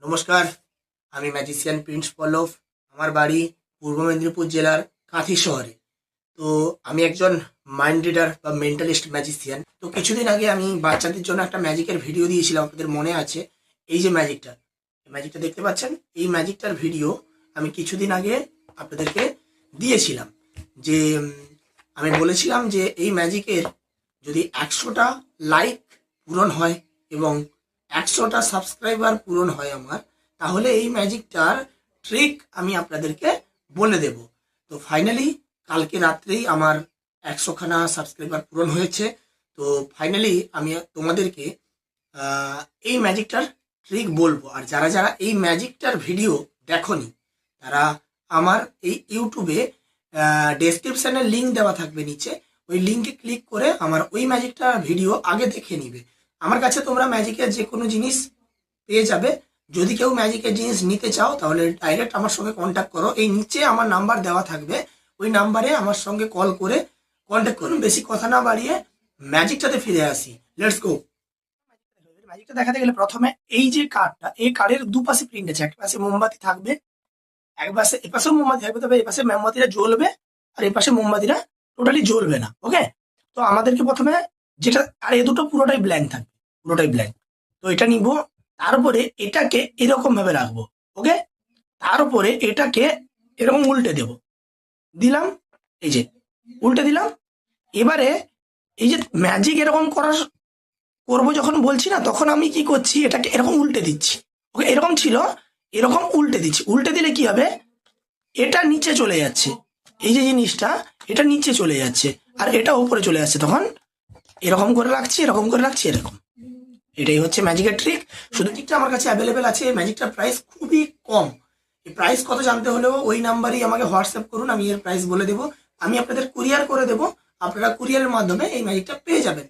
নমস্কার, আমি magician Prince পল্লব। আমার বাড়ি পূর্ব মেদিনীপুর জেলার কাঁথি শহরে। তো আমি একজন মাইন্ড রিডার বা মেন্টালিস্ট ম্যাজিশিয়ান। তো কিছুদিন আগে আমি বাচ্চাদের জন্য একটা ম্যাজিকের ভিডিও দিয়েছিলাম, আপনাদের মনে আছে? এই যে ম্যাজিকটা দেখতে পাচ্ছেন, এই ম্যাজিকটার ভিডিও আমি কিছুদিন আগে আপনাদেরকে দিয়েছিলাম। যে আমি বলেছিলাম যে এই ম্যাজিকের যদি 100টা লাইক পূরণ হয় এবং 100টা সাবস্ক্রাইবার পূরণ হয় আমার, তাহলে এই ম্যাজিকটার ট্রিক আমি আপনাদেরকে বলে দেব। তো ফাইনালি কালকে রাত্রেই আমার 100খানা সাবস্ক্রাইবার পূরণ হয়েছে। তো ফাইনালি আমি তোমাদেরকে এই ম্যাজিকটার ট্রিক বলবো। আর যারা যারা এই ম্যাজিকটার ভিডিও দেখোনি, তারা আমার এই ইউটিউবে ডেসক্রিপশানে লিঙ্ক দেওয়া থাকবে নিচে, ওই লিঙ্কে ক্লিক করে আমার ওই ম্যাজিকটার ভিডিও আগে দেখে নিবে। আমার কাছে তোমরা ম্যাজিকের যে কোনো জিনিস পেয়ে যাবে। যদি কেউ ম্যাজিকের জিনিস নিতে চাও তাহলে ডাইরেক্ট আমার সঙ্গে কন্ট্যাক্ট করো। এই নিচে আমার নাম্বার দেওয়া থাকবে, ওই নাম্বারে আমার সঙ্গে কল করে কন্ট্যাক্ট করুন। বেশি কথা না বাড়িয়ে ম্যাজিকটাতে ফিরে আসি, লেটস গো। ম্যাজিকটা দেখাতে গেলে প্রথমে এই যে কার্ডটা, এই কার্ডের দুপাশে প্রিন্ট আছে। এক পাশে মোমবাতি থাকবে, এক পাশে এপাশেও মোমবাতি থাকবে, তবে এপাশে মোমবাতিটা জ্বলবে আর এই পাশে মোমবাতিটা টোটালি জ্বলবে না। ওকে, তো আমাদেরকে প্রথমে যেটা, আর এই দুটো পুরোটাই ব্ল্যাঙ্ক থাকবে, পুরোটাই ব্ল্যাঙ্ক। তো এটা নিব, তারপরে এটাকে এরকম ভাবে রাখবো। ওকে, তারপরে এটাকে এরকম উল্টে দেব, দিলাম, এই যে উল্টে দিলাম। এবারে এই যে ম্যাজিক এরকম করবো যখন বলছি না, তখন আমি কি করছি, এটাকে এরকম উল্টে দিচ্ছি। ওকে, এরকম ছিল, এরকম উল্টে দিচ্ছি। উল্টে দিলে কি হবে, এটা নিচে চলে যাচ্ছে, এই যে জিনিসটা এটা নিচে চলে যাচ্ছে আর এটা উপরে চলে যাচ্ছে। তখন এরকম করে রাখছি, এরকম করে রাখছি, এরকম। এটাই হচ্ছে ম্যাজিকের ট্রিক। শুধু ট্রিকটা আমার কাছে অ্যাভেলেবেল আছে। এই ম্যাজিকটার প্রাইস খুবই কম। এই প্রাইস কত জানতে হলেও ওই নাম্বারই আমাকে হোয়াটসঅ্যাপ করুন, আমি এর প্রাইস বলে দেবো। আমি আপনাদের কুরিয়ার করে দেবো, আপনারা কুরিয়ারের মাধ্যমে এই ম্যাজিকটা পেয়ে যাবেন।